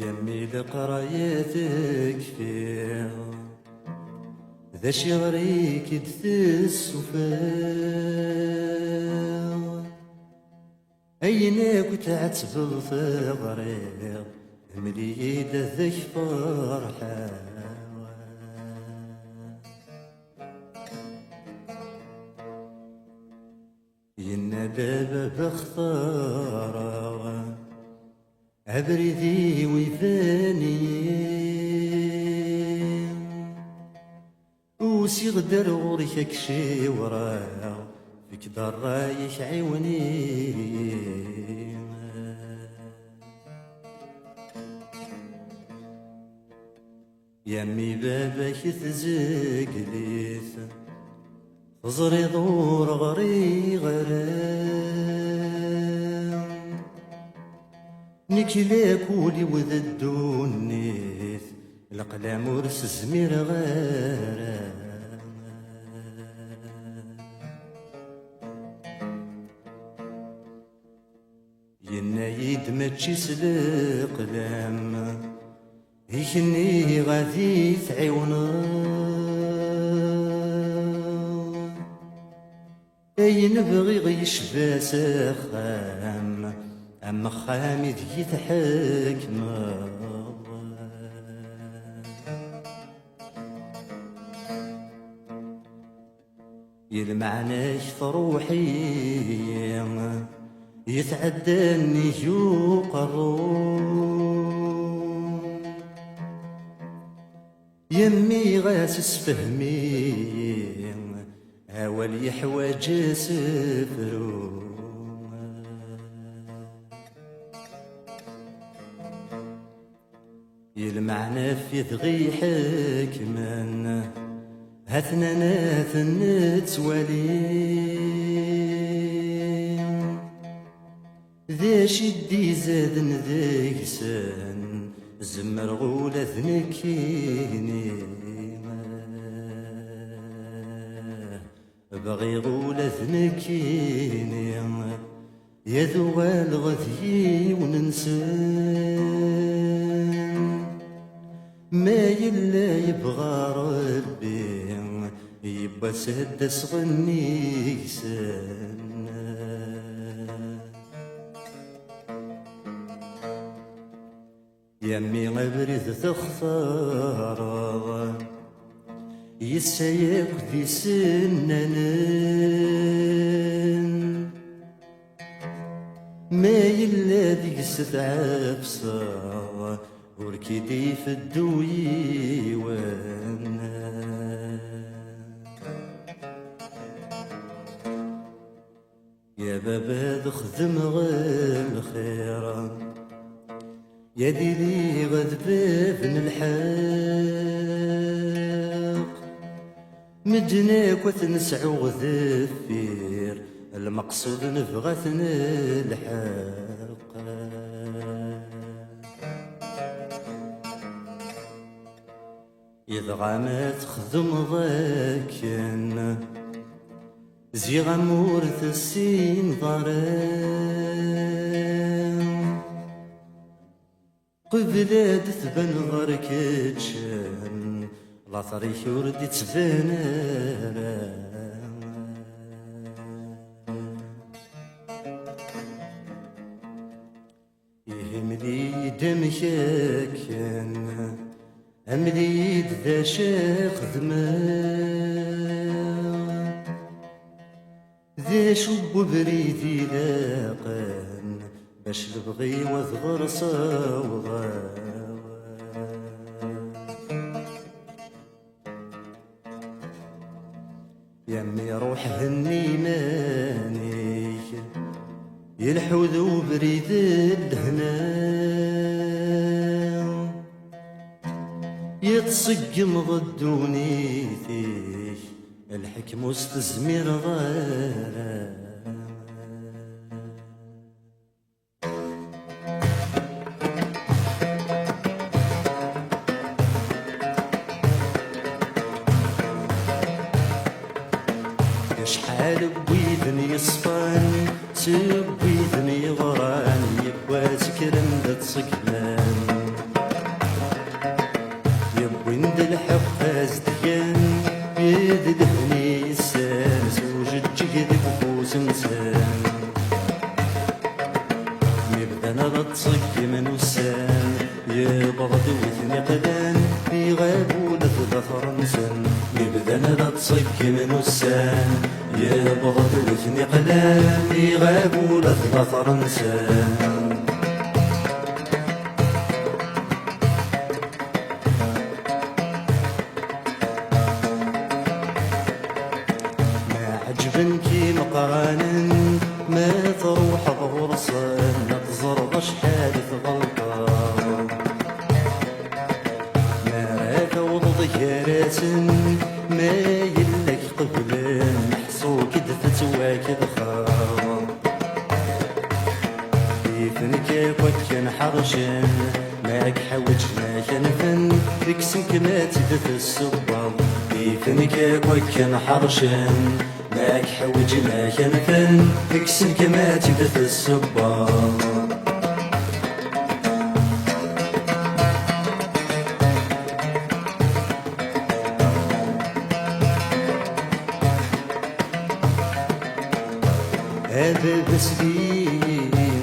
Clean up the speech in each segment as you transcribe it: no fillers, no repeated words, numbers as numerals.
يمي لقرايتك فيها ذا شي غريك يدثس وفاها أينك وتعتبل في غريب مليد ذك فرحة ينادى بخطارة عبريدي ويفاني وسيغدر غورك شي وراه فيك دار رايح عيوني يمي بابك تزقليث خزري دور غري غرام نكلاك ولي وذ الدونيث القلام ورس زمير غرام ينايد ماتشي سلقلام يكني غادي تعيونا اي نبغي غيشبا سخام اما خامي ذي تحكم يلمعناش تروحي يتعداني يقرون يمي غاسس فهمي هاولي حواج سفرو يلمعنا في ذغي حكمن هاتنا ناثن نتوالي ذا شدي زادن ذاك سن زمر غولة ذنكيني بغي غولة ذنكيني يا ذوال غذي وننسان ما يلا يبغى ربي يبا سدس غني سن يمي غبريد تختار يسايق ذي سنان ما يلا ذيك ستعبسا وركيدي في الدويوان يا بابا خدم غير الخير يا ديلي غد بابن الحق مدناك وتنسعو غذفير المقصود نبغى نلحق إذا ما تخدم ضاكن زي غمور السين ضرام قبلاد تبان غرك تشان لا طريق ورد تبان يهملي دمشاكن أمليد ذا شاخ ذمان ذا شب بريدي لاقان باش لبغي وذغر صوغا يمي روح هني ماني يلحوذ بريد الهنا يتصقم ضدوني فيه الحكم واستزمير غيره شحال بويدني يصفاني سبويدني غراني يبوات كرم ذات صقلان تصق من وسان يبرد وثني قلان يغابوا لثلاث رمسان يبدأ لا تصق من وسان يبرد وثني قلان يغابوا لثلاث رمسان عجبنكي مقارن ما تروح بغرصان لا تزرق شحال غلطة ما راك وضيارات ما يلك قبل محسوك دفتوا كذا خاطر كيفنك كان حرشان ماك حوجنا كنفن فيكسنك ما تدف السباب كيفنك كان حرشان ماك حوجنا كنفن فيكسنك ما تدف السباب هذا بس لي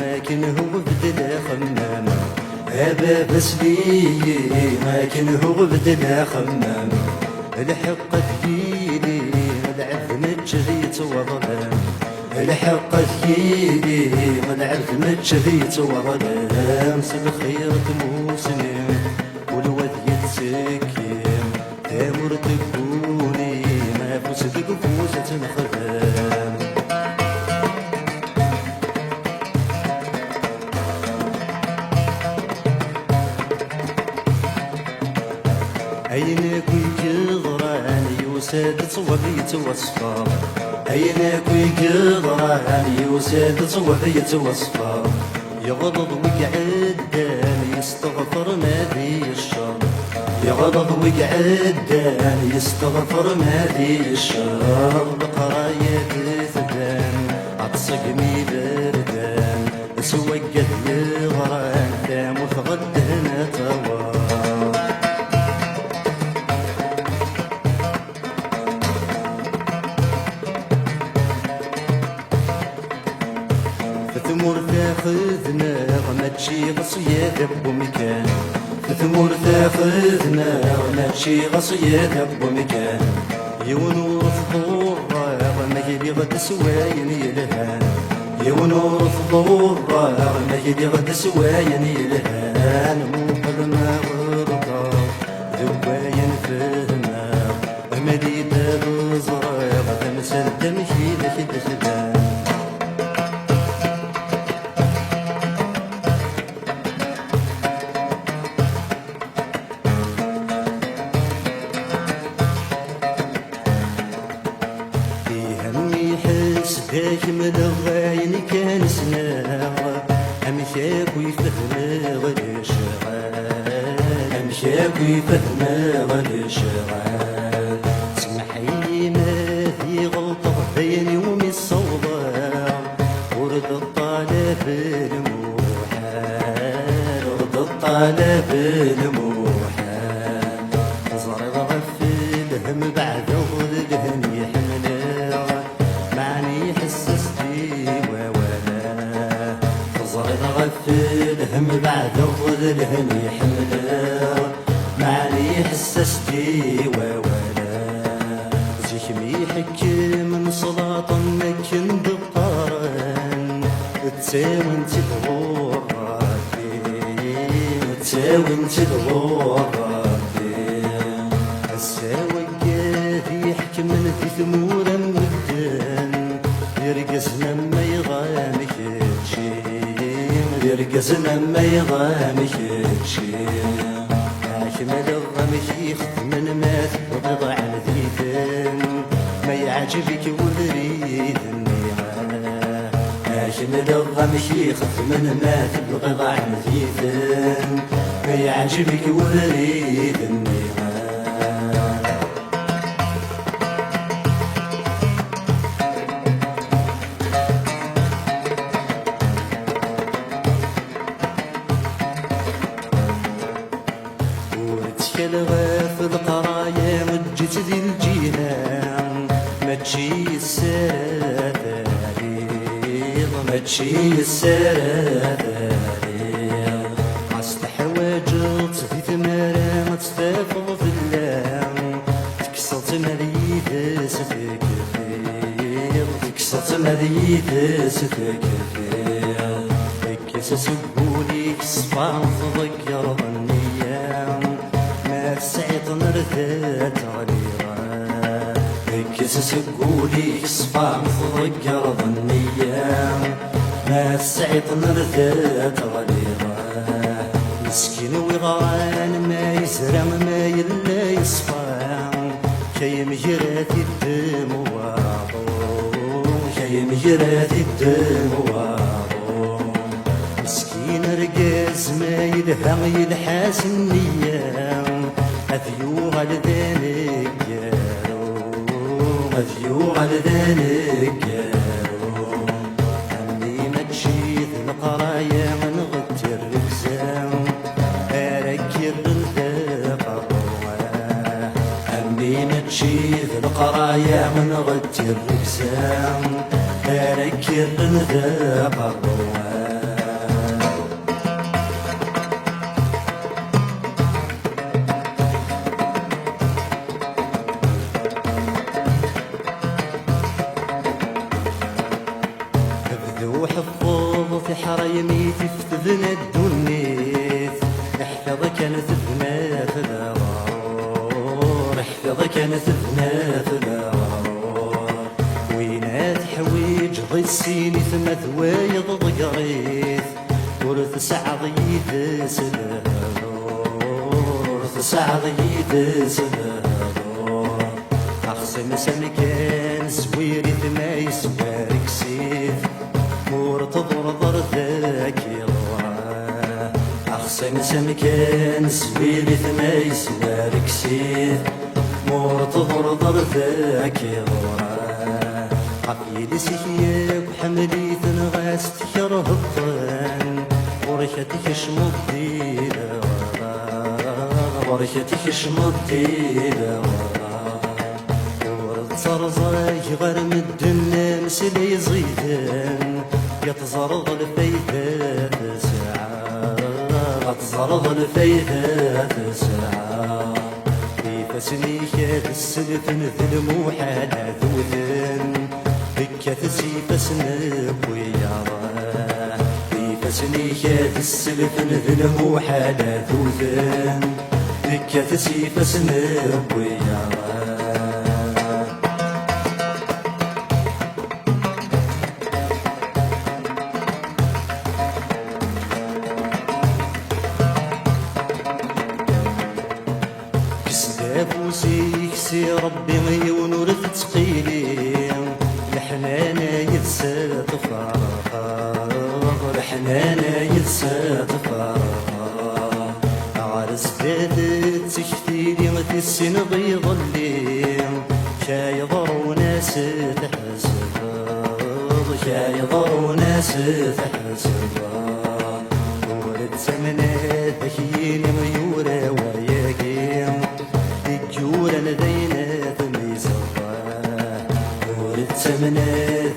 لكن هو بدل خمام هذا بس لي لكن هو بدل خمام الحق ثقيلي العذب متشريت وظلام الحق ثقيلي العذب متشريت وظلام سب خير تموسني والوذ يتسكيم تامر تقولي ما فوسك فوسة خدام عينك ويكضران يوساد صوفية وصفار عينك ويكضران يوساد صوفية وصفار يغضض ويقعدان يستغفر ما ذي الشر يغضض ويقعدان يستغفر ما ذي الشر بقراية ثدان عطسقمي بردان سوقت يغران ثام وثغدنا توار ثمور تاخذنا ما تشي غصية بمكان ثمور تاخذنا ما تشي غصية بمكان يونور ثضور ما يلي غد سواين يلهان يونور ثضور ما يلي غد سواين يلهان موقد ما غرقا ذواين فهما مديد الزراق تمسل تمشي لك تخدان ذاك ملغاين كان سناغ أمشاك ويفهم غير شغال أمشاك ويفهم غير شغال سمحي ما في غلطة بين يومي الصوضاء ورد الطالب الموحال ورد الطالب الموحال زرد غفل هم بعد ظلهم يحمله معني حسستي وولا زرد غفل هم بعد ظلهم يحمله معني حسستي وولا زيكمي حكي من صلاة مكن بقارن تساوي انت الغراتي تساوي انت الغراتي الساوي قاذي يحكي من في ثمور مدان يرقصنا ما يغامك تشيم يرقصنا ما يغامك تشيم حاكم الغامك يخدم من مات وضع ذيثن ما يعجبك وذريد النيغان حاكم الغامك يخدم من مات وضع ذيثن ما يعجبك وذريد النيغان في القرايا وجت ذي الجيهان ما تجي السراداري ما تجي السراداري يدس تكفير كيس سبوليك صفان تضير ظنيا ما تسعيط نرثات غليظا كيس سبوليك صفان تضير ظنيا ما تسعيط نرثات غليظا مسكين وغان ما يزرع ما يلا يصفى كي مجرات الدم واضو كي مجرات الدم واضو مسكين رقاز ما يلها يلحاس النية أذيو غلدانك قالو أذيو غلدانك قالو عمي ما تشيد القرايا من غد الركزان أركر الذاق عمي ما تشيد القرايا من غد الركزان أركر الذاق في حرايمي تفتذنا الدنيث احفظ كانت ذنا في الغار احفظ كانت ذنا في الغار وينات حويج ضي السيني ثم ثوايض ضقريث ورث سعضيد سلهور ورث سعضيد سلهور أخصم سمكان سويري ثما يسوارك سيف تضرب ذاك الله أخصم سمكان سبيلي ثما يسوارك سيف مور تضرب ذاك الله عقيلي سيكياك وحملي تنغاس تكره الطان وركتك شمضي وركتك شمضي ورد صرزاك غرم الدنيا مسلي زيدان يتزرض الفيدة ساعة تزرض الفيدة ساعة في فسنيك السلف نذل محالة ذوذن بكة سيف سنب ويارا في فسنيك السلف نذل محالة ذوذن بكة سيف سنب ويارا فوسيكسي ربي غيون ورث تقيلي الحنانة يتسات فارغ الحنانة يتسات فارغ عرس دادت تكتيلي غتي السن بيض اللي كايضر ناس تحسب كايضر ناس تحسب ولد سمنات ذكيني غيورة وياكي جورا لدينا تميزها ورد سمنا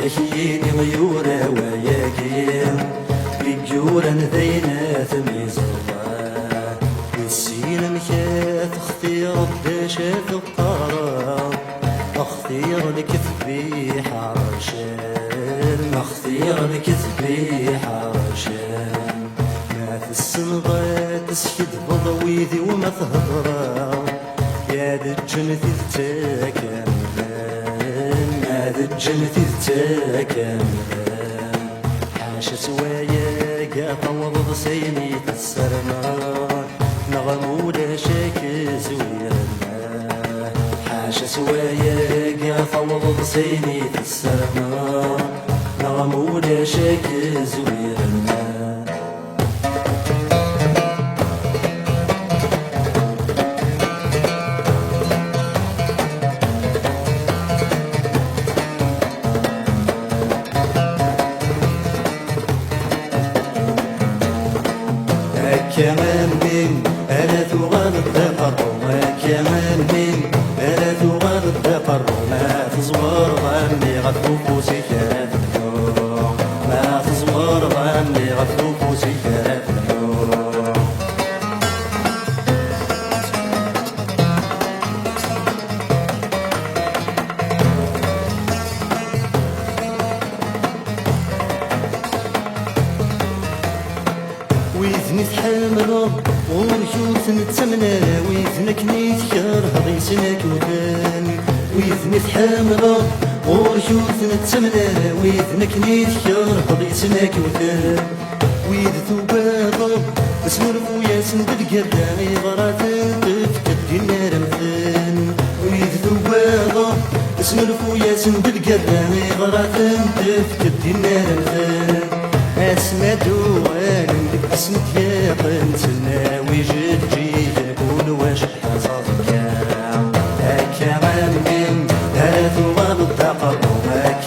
ذكيني غيورا وياكين بجورا لدينا تميزها والسين مكات اختير الداشات القرار اختير لكثبي حرشان اختير لكثبي حرشان ما في السنغات تسكت بضويذي وما تهضرا يا ذا الجنة تتكلم يا ذا الجنة تتكلم حاشا سوايا قاطع وضض سيني تسرنا نغم ولا شاك زويرنا حاشا سوايا قاطع وضض سيني تسرنا نغم ولا شاك زويرنا كمان من ألا تغلط قرما كمان من ألا تغلط قرما تزور ظني غفوف سكات ما تزور ظني غفوف سكات ويذني تحملو ورجوت نتمنى ويذنك نيتكر هضي سنك وثان ويذني تحملو ورجوت نتمنى ويذنك نيتكر هضي سنك وثان ويذ ثوباضو اسمرفو ياسن بالقراني غراتن تفكت النار مثان ويذ ثوباضو اسمرفو ياسن بالقراني غراتن تفكت النار مثان اسمع دوان لك اسمك يا قنتنا ويجد جيد نقول واش حصلك كمان من هذا واد التقرب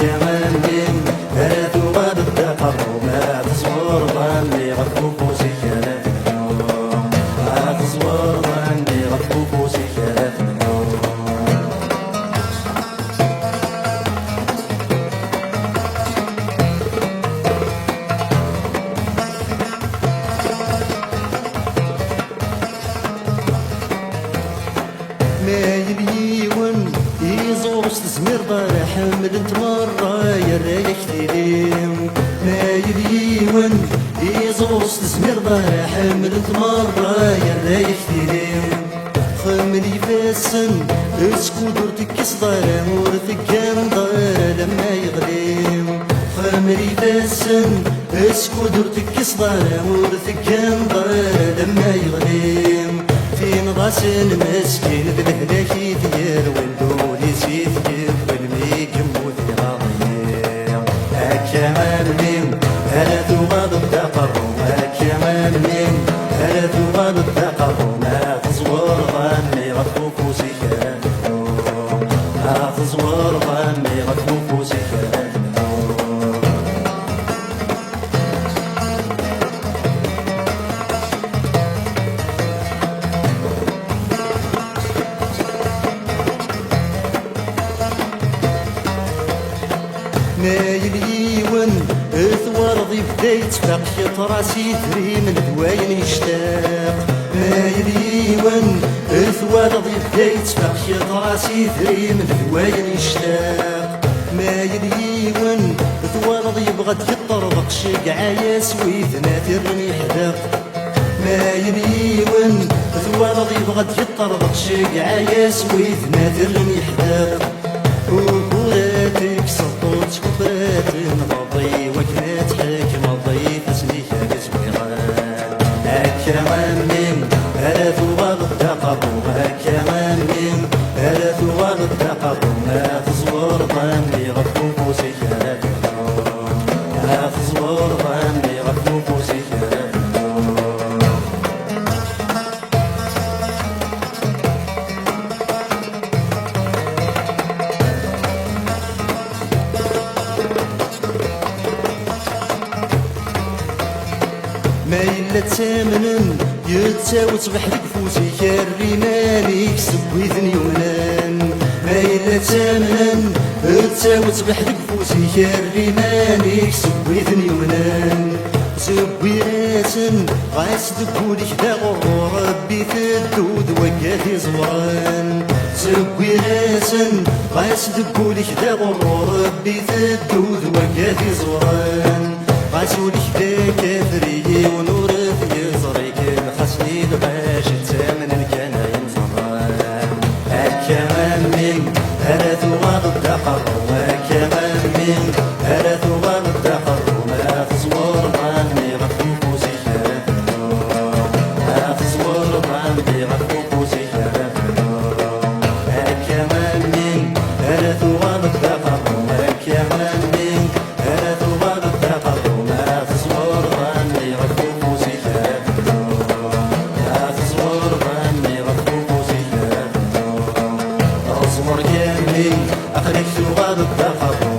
كمان من هذا واد التقرب ما تصور ظني غفو فوسك لا تنوم ما تصور ظني غفو فوسك لا تنوم ما يبيون يزور استثمر دار حمل مرة يا رايك تليم ما يبيون يزور استثمر دار حمل مرة يا رايك تليم خمني فاسن اسكو درتك صدار ورثك دار لما يغليم خمني فاسن اسكو درتك صدار ورثك دار لما يغليم فين راس المسكين بالهلاك يدير والدولي سيدير والميك موت راضيين كمان من هلا ثواب التقرب كمان من هلا ثواب التقرب ما تصور ظني غفو فوسك ما تصور ظني غفو فوسك ما يليون ثوار ضيف دايت فاق شط راسي دري من دواين يشتاق ما يليون ثوار ضيف دايت فاق شط راسي دري من دواين يشتاق ما يليون ثوار ضيف غد يطربق شق عايس ويثنا ترمي حداق ما يليون ثوار ضيف غد يطربق شق عايس ويثنا ترمي حداق وكوراتك سطوت كبرات مضي وكنات حكم مضي تسليك بزويغان كمان من هلا ثواب التقرب كمان من هلا ثواب التقرب ما تصور ظني غفو فوسك لا تنوم ما تصور ظني غفو فوسك لا تنوم ما إلا تامنن يتساوت بحرك فوسك الرمانيك سبويذن يمنان ما إلا تامنن يتساوت بحرك فوسك الرمانيك سبويذن يمنان سبوي راسن غاس دكولك دا غرور ربي تدود وكاثي زوران سبوي راسن غاس دكولك دا غرور ربي تدود وكاثي زوران غاسولك دا كاثري ونور في يزريك الخسني باش تامن كان ينصران كمان من هلا ثواب التقرب كمان من هلا ثواب التقرب ما تصور ظني غفو فوسك ما تصور ظني غفو فوسك كمان من هلا ثواب التقرب كمان من هلا ثواب التقرب ما تصور ظني غفو فوسك ما تصور ظني غفو فوسك اصبر جميل اخليك ثواب التقرب